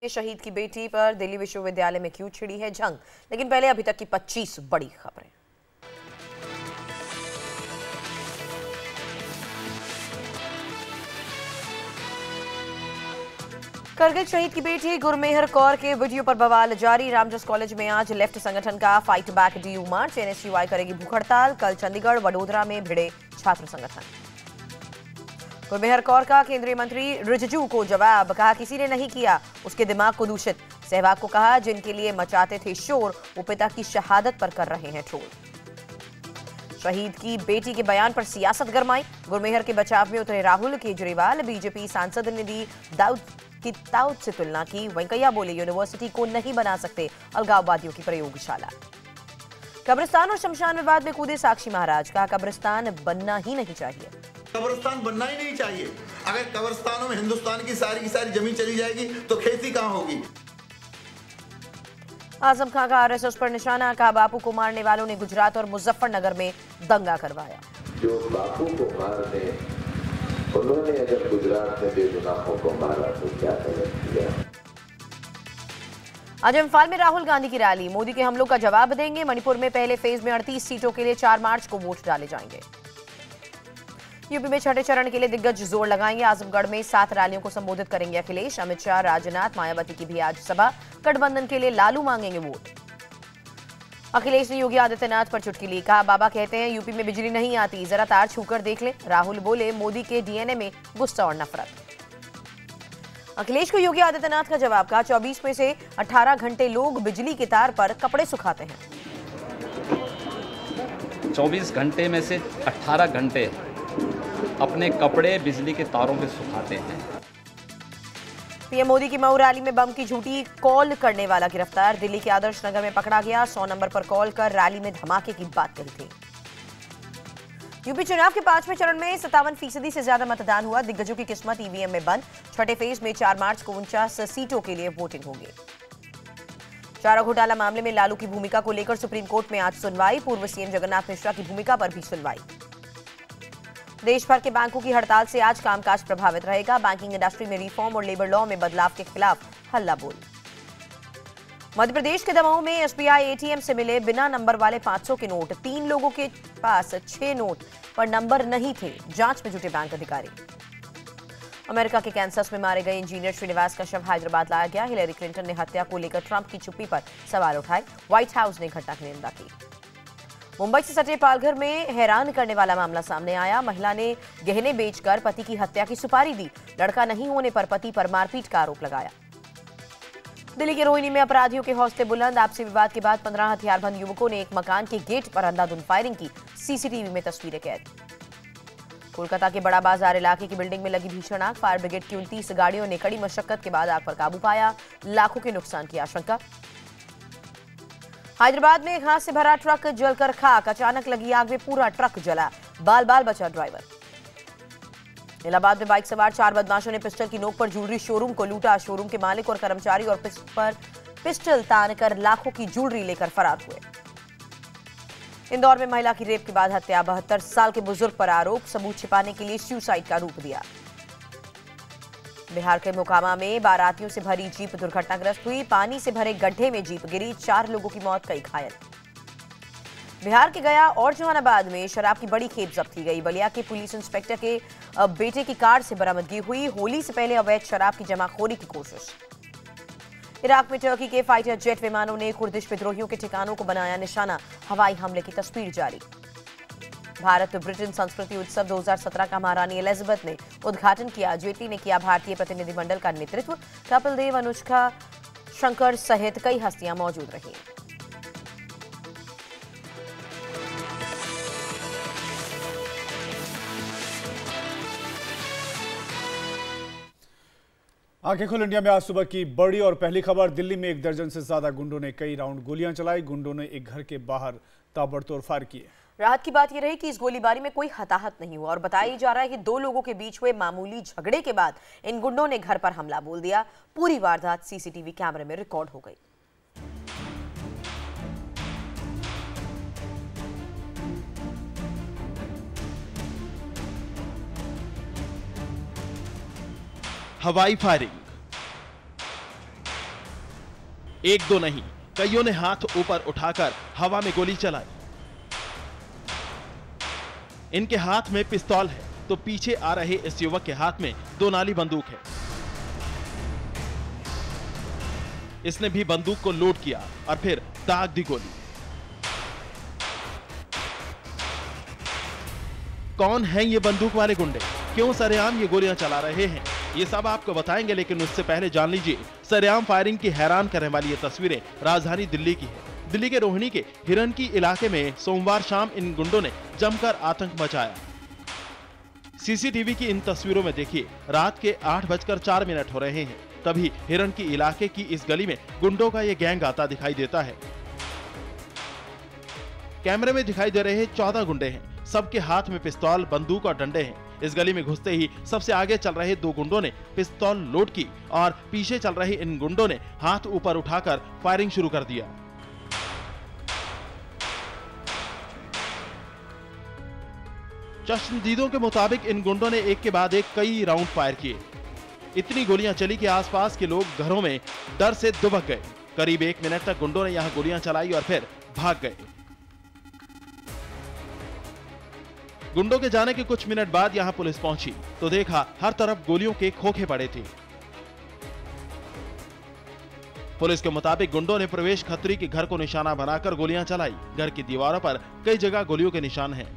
शहीद की बेटी पर दिल्ली विश्वविद्यालय में क्यों छिड़ी है जंग, लेकिन पहले अभी तक की 25 बड़ी खबरें। करगिल शहीद की बेटी गुरमेहर कौर के वीडियो पर बवाल जारी। रामजस कॉलेज में आज लेफ्ट संगठन का फाइट बैक डीयू मार्च। एनएसयूआई करेगी भूख हड़ताल। कल चंडीगढ़ वडोदरा में भिड़े छात्र संगठन। गुरमेहर कौर का केंद्रीय मंत्री रिजिजू को जवाब, कहा किसी ने नहीं किया, उसके दिमाग को दूषित। सहवाग को कहा जिनके लिए मचाते थे शोर वो पिता की शहादत पर कर रहे हैं ट्रोल। शहीद की बेटी के बयान पर सियासत गरमाई। गुरमेहर के बचाव में उतरे राहुल केजरीवाल। बीजेपी सांसद ने दी दाऊद से तुलना की। वेंकैया बोले यूनिवर्सिटी को नहीं बना सकते अलगाववादियों की प्रयोगशाला। कब्रिस्तान और शमशान विवाद में कूदे साक्षी महाराज, कहा कब्रिस्तान बनना ही नहीं चाहिए। कब्रिस्तान बनना ही नहीं चाहिए। अगर कब्रिस्तानों में हिंदुस्तान की सारी जमीन चली जाएगी तो खेती कहां होगी। आजम खान का आरएसएस पर निशाना, कहा बापू को मारने वालों ने गुजरात और मुजफ्फरनगर में दंगा करवाया। जो बापू को मारने उन्होंने अगर गुजरात में बेगुनाहों को मारा तो क्या किया। आज इम्फाल में राहुल गांधी की रैली, मोदी के हमलों का जवाब देंगे। मणिपुर में पहले फेज में 38 सीटों के लिए 4 मार्च को वोट डाले जाएंगे। यूपी में छठे चरण के लिए दिग्गज जोर लगाएंगे। आजमगढ़ में 7 रैलियों को संबोधित करेंगे अखिलेश। अमित शाह, राजनाथ, मायावती की भी आज सभा। गठबंधन के लिए लालू मांगेंगे वोट। अखिलेश ने योगी आदित्यनाथ पर चुटकी ली, कहा बाबा कहते हैं यूपी में बिजली नहीं आती, जरा तार छूकर देख ले। राहुल बोले मोदी के डीएनए में गुस्सा और नफरत। अखिलेश को योगी आदित्यनाथ का जवाब, कहा 24 में से 18 घंटे लोग बिजली के तार पर कपड़े सुखाते हैं। 24 घंटे में से 18 घंटे अपने कपड़े बिजली के तारों पे सुखाते हैं। पीएम मोदी की मऊ रैली में बम की झूठी कॉल करने वाला गिरफ्तार। दिल्ली के आदर्श नगर में पकड़ा गया। 100 नंबर पर कॉल कर रैली में धमाके की बात कही थी। यूपी चुनाव के 5वें चरण में 57% से ज्यादा मतदान हुआ। दिग्गजों की किस्मत ईवीएम में बंद। छठे फेज में 4 मार्च को 49 सीटों के लिए वोटिंग होगी। चारा घोटाला मामले में लालू की भूमिका को लेकर सुप्रीम कोर्ट में आज सुनवाई। पूर्व सीएम जगन्नाथ मिश्रा की भूमिका पर भी सुनवाई। देश भर के बैंकों की हड़ताल से आज कामकाज प्रभावित रहेगा। बैंकिंग इंडस्ट्री में रिफॉर्म और लेबर लॉ में बदलाव के खिलाफ हल्ला बोल। मध्य प्रदेश के दमोह में एसबीआई एटीएम से मिले बिना नंबर वाले 500 के नोट। 3 लोगों के पास 6 नोट पर नंबर नहीं थे। जांच में जुटे बैंक अधिकारी। अमेरिका के कैंसस में मारे गए इंजीनियर श्रीनिवास का शव हैदराबाद लाया गया। हिलेरी क्लिंटन ने हत्या को लेकर ट्रंप की चुप्पी पर सवाल उठाए। व्हाइट हाउस ने घटना की निंदा की। मुंबई से सटे पालघर में हैरान करने वाला मामला सामने आया। महिला ने गहने बेचकर पति की हत्या की सुपारी दी। लड़का नहीं होने पर पति पर मारपीट का आरोप लगाया। दिल्ली के रोहिणी में अपराधियों के हौसले बुलंद। आपसी विवाद के बाद 15 हथियारबंद युवकों ने एक मकान के गेट पर अंधाधुंध फायरिंग की। सीसीटीवी में तस्वीरें कैद। कोलकाता के बड़ा बाजार इलाके की बिल्डिंग में लगी भीषण आग। फायर ब्रिगेड की 29 गाड़ियों ने कड़ी मशक्कत के बाद आग पर काबू पाया। लाखों के नुकसान की आशंका। हैदराबाद में घास से भरा ट्रक जलकर खाक। अचानक लगी आग में पूरा ट्रक जला। बाल बाल बचा ड्राइवर। इलाहाबाद में बाइक सवार 4 बदमाशों ने पिस्टल की नोक पर ज्वेलरी शोरूम को लूटा। शोरूम के मालिक और कर्मचारी और पर पिस्टल तानकर लाखों की ज्वेलरी लेकर फरार हुए। इंदौर में महिला की रेप के बाद हत्या। 72 साल के बुजुर्ग पर आरोप। सबूत छिपाने के लिए सुसाइड का रूप दिया। बिहार के मोकामा में बारातियों से भरी जीप दुर्घटनाग्रस्त हुई। पानी से भरे गड्ढे में जीप गिरी। 4 लोगों की मौत, कई घायल। बिहार के गया और जहानाबाद में शराब की बड़ी खेप जब्त की गई। बलिया के पुलिस इंस्पेक्टर के बेटे की कार से बरामदगी हुई। होली से पहले अवैध शराब की जमाखोरी की कोशिश। इराक में टर्की के फाइटर जेट विमानों ने कुर्दिश विद्रोहियों के ठिकानों को बनाया निशाना। हवाई हमले की तस्वीर जारी। भारत ब्रिटेन संस्कृति उत्सव 2017 का महारानी एलिजाबेथ ने उद्घाटन किया। जेटली ने किया भारतीय प्रतिनिधिमंडल का नेतृत्व। कपिल देव, अनुष्का शंकर सहित कई हस्तियां मौजूद रही। आंखें खुल इंडिया में आज सुबह की बड़ी और पहली खबर। दिल्ली में 1 दर्जन से ज्यादा गुंडों ने कई राउंड गोलियां चलाई। गुंडों ने एक घर के बाहर ताबड़तोड़ फायर किए। राहत की बात यह रही कि इस गोलीबारी में कोई हताहत नहीं हुआ और बताया जा रहा है कि 2 लोगों के बीच हुए मामूली झगड़े के बाद इन गुंडों ने घर पर हमला बोल दिया। पूरी वारदात सीसीटीवी कैमरे में रिकॉर्ड हो गई। हवाई फायरिंग, एक दो नहीं, कईयों ने हाथ ऊपर उठाकर हवा में गोली चलाई। इनके हाथ में पिस्तौल है तो पीछे आ रहे इस युवक के हाथ में 2 नाली बंदूक है। इसने भी बंदूक को लोड किया और फिर दाग दी गोली। कौन हैं ये बंदूक वाले गुंडे, क्यों सरेआम ये गोलियां चला रहे हैं, ये सब आपको बताएंगे, लेकिन उससे पहले जान लीजिए सरेआम फायरिंग की हैरान करने वाली ये तस्वीरें राजधानी दिल्ली की है। दिल्ली के रोहिणी के हिरन की इलाके में सोमवार शाम इन गुंडों ने जमकर आतंक मचाया। सीसीटीवी की इन तस्वीरों में देखिए, रात के 8:04 हो रहे हैं, तभी हिरन की इलाके की इस गली में गुंडों का ये गैंग आता दिखाई देता है। कैमरे में दिखाई दे रहे 14 गुंडे हैं, सबके हाथ में पिस्तौल, बंदूक और डंडे हैं। इस गली में घुसते ही सबसे आगे चल रहे 2 गुंडों ने पिस्तौल लोड की और पीछे चल रहे इन गुंडों ने हाथ ऊपर उठाकर फायरिंग शुरू कर दिया। चश्मदीदों के मुताबिक इन गुंडों ने एक के बाद एक कई राउंड फायर किए। इतनी गोलियां चली कि आसपास के लोग घरों में डर से दुबक गए। करीब 1 मिनट तक गुंडों ने यहां गोलियां चलाई और फिर भाग गए। गुंडों के जाने के कुछ मिनट बाद यहां पुलिस पहुंची तो देखा हर तरफ गोलियों के खोखे पड़े थे। पुलिस के मुताबिक गुंडों ने प्रवेश खत्री के घर को निशाना बनाकर गोलियां चलाई। घर की दीवारों पर कई जगह गोलियों के निशान हैं।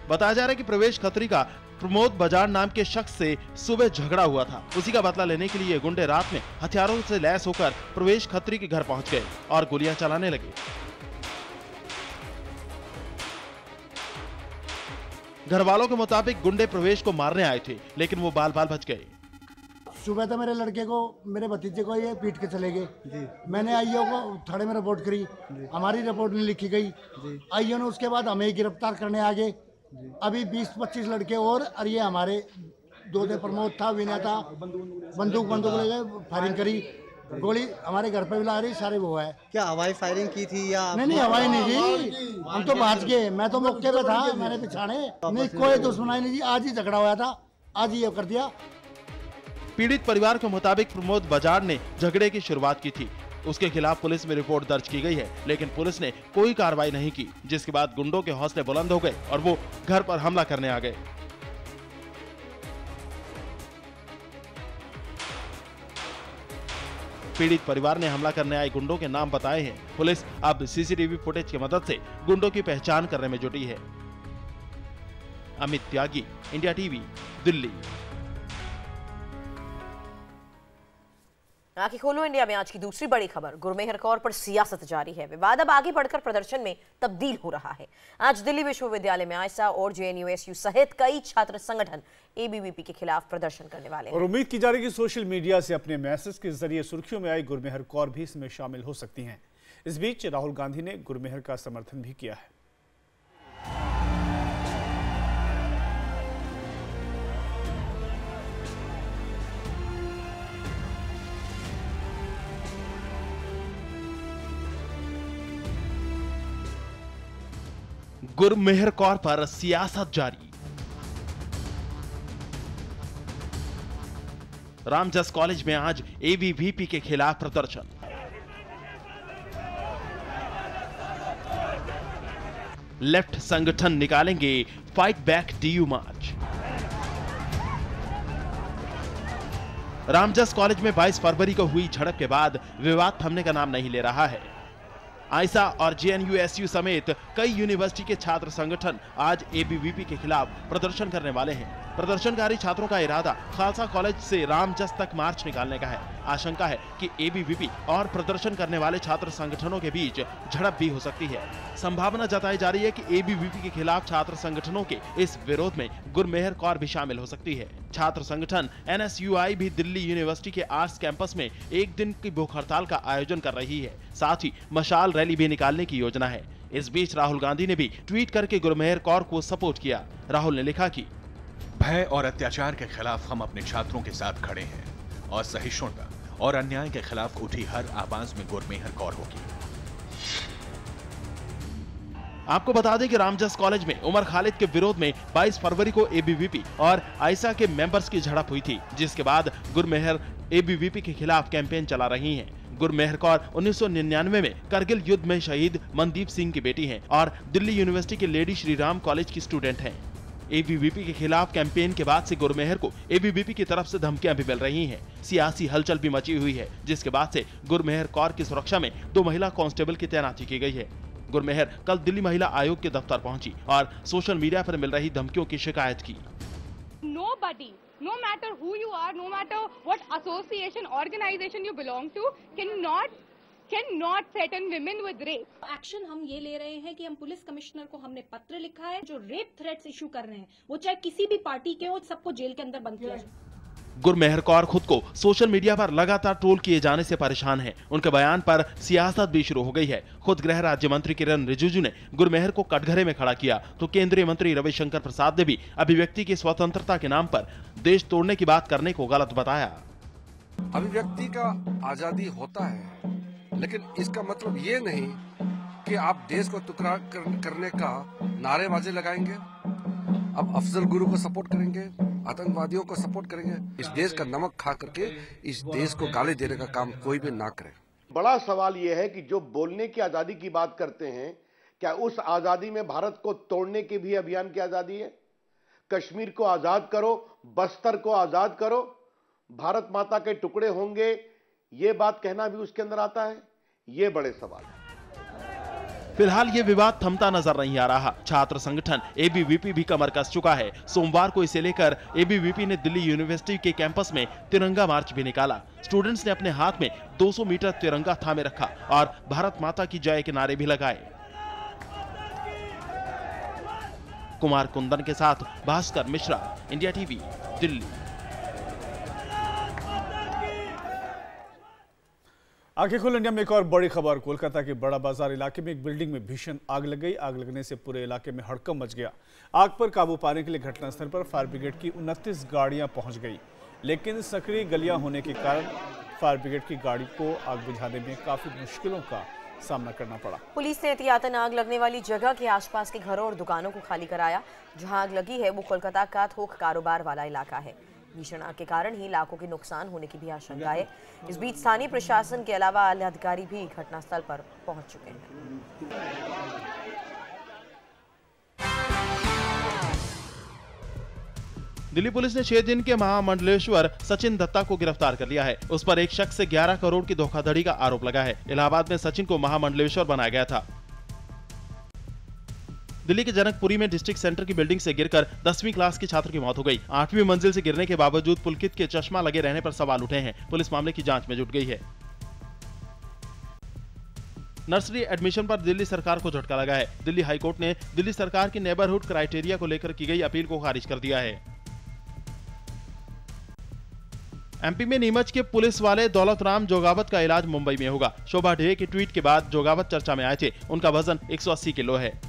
बताया जा रहा है कि प्रवेश खत्री का प्रमोद बजाज नाम के शख्स से सुबह झगड़ा हुआ था। उसी का बदला लेने के लिए गुंडे रात में हथियारों से लैस होकर प्रवेश खत्री के घर पहुंच गए और गोलियां चलाने लगे। घर वालों के मुताबिक गुंडे प्रवेश को मारने आए थे, लेकिन वो बाल बाल बच गए। सुबह तो मेरे लड़के को, मेरे भतीजे को ये पीट के चले गए। मैंने आईओ को थाने में रिपोर्ट करी, हमारी रिपोर्ट नहीं लिखी गई। आईओ ने उसके बाद हमें गिरफ्तार करने आ गए। अभी 20-25 लड़के और ये हमारे 2 थे, प्रमोद था, विनय था, बंदूक ले गए, फायरिंग करी, गोली हमारे घर पे भी ला रही, सारे वो है। क्या हवाई फायरिंग की थी या? नहीं हवाई नहीं जी, हम तो भाग गए, मैं तो मौके पे था, मैंने पिछाने नहीं, कोई दुश्मनाई नहीं जी, आज ही झगड़ा हुआ था, आज ही ये कर दिया। पीड़ित परिवार के मुताबिक प्रमोद बजाज ने झगड़े की शुरुआत की थी। उसके खिलाफ पुलिस में रिपोर्ट दर्ज की गई है, लेकिन पुलिस ने कोई कार्रवाई नहीं की, जिसके बाद गुंडों के हौसले बुलंद हो गए और वो घर पर हमला करने आ गए। पीड़ित परिवार ने हमला करने आए गुंडों के नाम बताए हैं। पुलिस अब सीसीटीवी फुटेज की मदद से गुंडों की पहचान करने में जुटी है। अमित त्यागी, इंडिया टीवी, दिल्ली। आंखें खोलो इंडिया में आज की दूसरी बड़ी खबर, गुरमेहर कौर पर सियासत जारी है। विवाद अब आगे बढ़कर प्रदर्शन में तब्दील हो रहा है। आज दिल्ली विश्वविद्यालय में आयसा और जेएनयू-एसयू सहित कई छात्र संगठन एबीवीपी के खिलाफ प्रदर्शन करने वाले हैं। और उम्मीद की जा रही है कि सोशल मीडिया से अपने मैसेज के जरिए सुर्खियों में आई गुरमेहर कौर भी इसमें शामिल हो सकती हैं। इस बीच राहुल गांधी ने गुरमेहर का समर्थन भी किया है। गुरमेहर कौर पर सियासत जारी। रामजस कॉलेज में आज एबीवीपी के खिलाफ प्रदर्शन। लेफ्ट संगठन निकालेंगे फाइट बैक डीयू मार्च। रामजस कॉलेज में 22 फरवरी को हुई झड़प के बाद विवाद थमने का नाम नहीं ले रहा है। आयसा और जेएनयू-एसयू समेत कई यूनिवर्सिटी के छात्र संगठन आज एबीवीपी के खिलाफ प्रदर्शन करने वाले हैं। प्रदर्शनकारी छात्रों का इरादा खालसा कॉलेज से रामजस तक मार्च निकालने का है। आशंका है कि एबीवीपी और प्रदर्शन करने वाले छात्र संगठनों के बीच झड़प भी हो सकती है। संभावना जताई जा रही है कि एबीवीपी के खिलाफ छात्र संगठनों के इस विरोध में गुरमेहर कौर भी शामिल हो सकती है। छात्र संगठन एनएसयूआई भी दिल्ली यूनिवर्सिटी के आर्ट्स कैंपस में एक दिन की भूख हड़ताल का आयोजन कर रही है। साथ ही मशाल रैली भी निकालने की योजना है। इस बीच राहुल गांधी ने भी ट्वीट करके गुरमेहर कौर को सपोर्ट किया। राहुल ने लिखा कि भय और अत्याचार के खिलाफ हम अपने छात्रों के साथ खड़े हैं और सहिष्णुता और अन्याय के खिलाफ उठी हर आवाज में गुरमेहर कौर होगी। आपको बता दें कि रामजस कॉलेज में उमर खालिद के विरोध में 22 फरवरी को एबीवीपी और आयसा के मेंबर्स की झड़प हुई थी, जिसके बाद गुरमेहर एबीवीपी के खिलाफ कैंपेन चला रही हैं। गुरमेहर कौर 1999 में करगिल युद्ध में शहीद मनदीप सिंह की बेटी हैं और दिल्ली यूनिवर्सिटी के लेडी श्रीराम कॉलेज की स्टूडेंट हैं। एबीवीपी के खिलाफ कैंपेन के बाद से गुरमेहर को एबीवीपी की तरफ से धमकियां भी मिल रही हैं। सियासी हलचल भी मची हुई है, जिसके बाद से गुरमेहर कौर की सुरक्षा में 2 महिला कांस्टेबल की तैनाती की गई है। गुरमेहर कल दिल्ली महिला आयोग के दफ्तर पहुंची और सोशल मीडिया पर मिल रही धमकियों की शिकायत की। Nobody, no matter who you are, no matter what association, organization you belong to, cannot threaten women with rape. Action हम ये ले रहे हैं कि हम पुलिस कमिश्नर को हमने पत्र लिखा है, जो रेप थ्रेट्स इशू कर रहे हैं वो चाहे किसी भी पार्टी के हो, सबको जेल के अंदर बंद किया जाए। गुरमेहर कौर खुद को सोशल मीडिया पर लगातार ट्रोल किए जाने से परेशान हैं। उनके बयान पर सियासत भी शुरू हो गई है। खुद गृह राज्य मंत्री किरण रिजिजू ने गुरमेहर को कटघरे में खड़ा किया, तो केंद्रीय मंत्री रविशंकर प्रसाद ने भी अभिव्यक्ति की स्वतंत्रता के नाम पर देश तोड़ने की बात करने को गलत बताया। अभिव्यक्ति का आजादी होता है, लेकिन इसका मतलब ये नहीं कि आप देश को टुकड़ा करने का नारेबाजी लगाएंगे। अब अफजल गुरु को सपोर्ट करेंगे, आतंकवादियों को सपोर्ट करेंगे। इस देश का नमक खा करके इस देश को गाली देने का काम कोई भी ना करे। बड़ा सवाल यह है कि जो बोलने की आजादी की बात करते हैं, क्या उस आजादी में भारत को तोड़ने के भी अभियान की आजादी है? कश्मीर को आजाद करो, बस्तर को आजाद करो, भारत माता के टुकड़े होंगे, ये बात कहना भी उसके अंदर आता है? ये बड़े सवाल है। फिलहाल ये विवाद थमता नजर नहीं आ रहा। छात्र संगठन एबीवीपी भी कमर कस चुका है। सोमवार को इसे लेकर एबीवीपी ने दिल्ली यूनिवर्सिटी के कैंपस में तिरंगा मार्च भी निकाला। स्टूडेंट्स ने अपने हाथ में 200 मीटर तिरंगा थामे रखा और भारत माता की जय के नारे भी लगाए। कुमार कुंदन के साथ भास्कर मिश्रा, इंडिया टीवी, दिल्ली। आंखें खोल इंडिया में एक और बड़ी खबर। कोलकाता के बड़ा बाजार इलाके में एक बिल्डिंग में भीषण आग लग गई। आग लगने से पूरे इलाके में हड़कंप मच गया। आग पर काबू पाने के लिए घटनास्थल पर फायर ब्रिगेड की 29 गाड़ियां पहुंच गई, लेकिन सकरी गलियां होने के कारण फायर ब्रिगेड की गाड़ी को आग बुझाने में काफी मुश्किलों का सामना करना पड़ा। पुलिस ने एहतियातन आग लगने वाली जगह के आसपास के घरों और दुकानों को खाली कराया। जहां आग लगी है वो कोलकाता का थोक कारोबार वाला इलाका है। भीषण आग के कारण ही लाखों के नुकसान होने की भी आशंका है। इस बीच स्थानीय प्रशासन के अलावा आला अधिकारी भी घटनास्थल पर पहुंच चुके हैं। दिल्ली पुलिस ने 6 दिन के महामंडलेश्वर सचिन दत्ता को गिरफ्तार कर लिया है। उस पर एक शख्स से 11 करोड़ की धोखाधड़ी का आरोप लगा है। इलाहाबाद में सचिन को महामंडलेश्वर बनाया गया था। दिल्ली के जनकपुरी में डिस्ट्रिक्ट सेंटर की बिल्डिंग से गिरकर 10वीं क्लास की छात्र की मौत हो गई। 8वीं मंजिल से गिरने के बावजूद पुलकित के चश्मा लगे रहने पर सवाल उठे हैं। पुलिस मामले की जांच में जुट गई है। नर्सरी एडमिशन पर दिल्ली सरकार को झटका लगा है। दिल्ली हाईकोर्ट ने दिल्ली सरकार की नेबरहुड क्राइटेरिया को लेकर की गई अपील को खारिज कर दिया है। एमपी में नीमच के पुलिस वाले दौलत राम जोगावत का इलाज मुंबई में होगा। शोभा डे के ट्वीट के बाद जोगावत चर्चा में आए थे। उनका वजन 180 किलो है।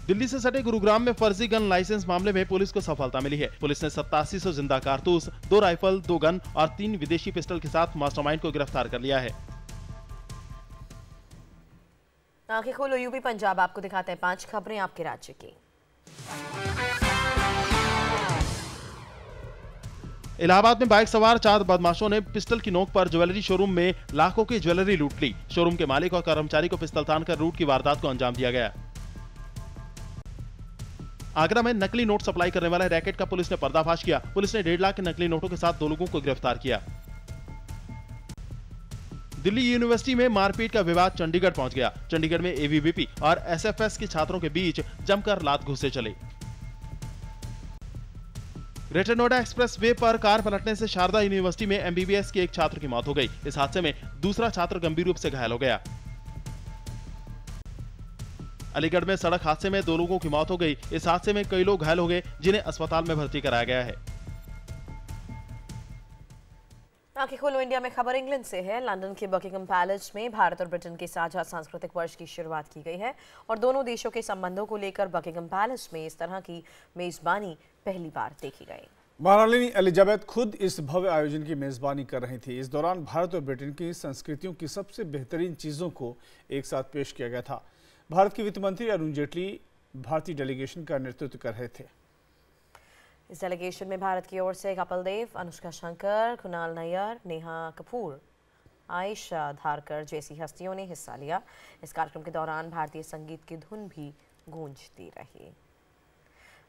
दिल्ली से सटे गुरुग्राम में फर्जी गन लाइसेंस मामले में पुलिस को सफलता मिली है। पुलिस ने 8700 जिंदा कारतूस, 2 राइफल, 2 गन और 3 विदेशी पिस्टल के साथ मास्टरमाइंड को गिरफ्तार कर लिया है। आंखें खोलो यूपी पंजाब आपको दिखाते हैं 5 खबरें आपके राज्य की। इलाहाबाद में बाइक सवार 4 बदमाशों ने पिस्टल की नोक पर ज्वेलरी शोरूम में लाखों की ज्वेलरी लूट ली। शोरूम के मालिक और कर्मचारी को पिस्टल तानकर लूट की वारदात को अंजाम दिया गया। आगरा में नकली नोट सप्लाई करने वाले रैकेट का पुलिस ने पर्दाफाश किया। पुलिस ने 1.5 लाख के नकली नोटों के साथ 2 लोगों को गिरफ्तार किया। दिल्ली यूनिवर्सिटी में मारपीट का विवाद चंडीगढ़ पहुंच गया। चंडीगढ़ में एबीवीपी और एसएफएस के छात्रों के बीच जमकर लात घुसे चले। ग्रेटर नोएडा एक्सप्रेस वे पर कार पलटने से शारदा यूनिवर्सिटी में एमबीबीएस के एक छात्र की मौत हो गई। इस हादसे में दूसरा छात्र गंभीर रूप से घायल हो गया। अलीगढ़ में सड़क हादसे में 2 लोगों की मौत हो गई। इस हादसे में कई लोग घायल हो गए, जिन्हें अस्पताल में भर्ती कराया गया है। आंखें खोलो इंडिया में खबर इंग्लैंड से है। लंदन के बकिंघम पैलेस में भारत और ब्रिटेन के साझा सांस्कृतिक वर्ष की शुरुआत की गई है और दोनों देशों के संबंधों को लेकर बकिंघम पैलेस में इस तरह की मेजबानी पहली बार देखी गई। महारानी एलिजाबेथ खुद इस भव्य आयोजन की मेजबानी कर रही थी। इस दौरान भारत और ब्रिटेन की संस्कृतियों की सबसे बेहतरीन चीजों को एक साथ पेश किया गया था। भारत के वित्त मंत्री अरुण जेटली भारतीय डेलीगेशन का नेतृत्व कर रहे थे। इस डेलीगेशन में भारत की ओर से कपिल देव, अनुष्का शंकर, कुणाल नायर, नेहा कपूर, आयशा धारकर जैसी हस्तियों ने हिस्सा लिया। इस कार्यक्रम के दौरान भारतीय संगीत की धुन भी गूंजती रही।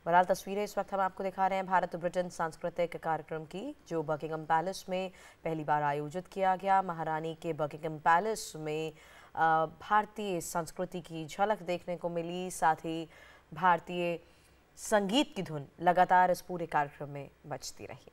बहरहाल तस्वीरें इस वक्त हम आपको दिखा रहे हैं भारत ब्रिटेन सांस्कृतिक कार्यक्रम की, जो बकिंगम पैलेस में पहली बार आयोजित किया गया। महारानी के बकिंगम पैलेस में भारतीय संस्कृति की झलक देखने को मिली, साथ ही भारतीय संगीत की धुन लगातार इस पूरे कार्यक्रम में बजती रही।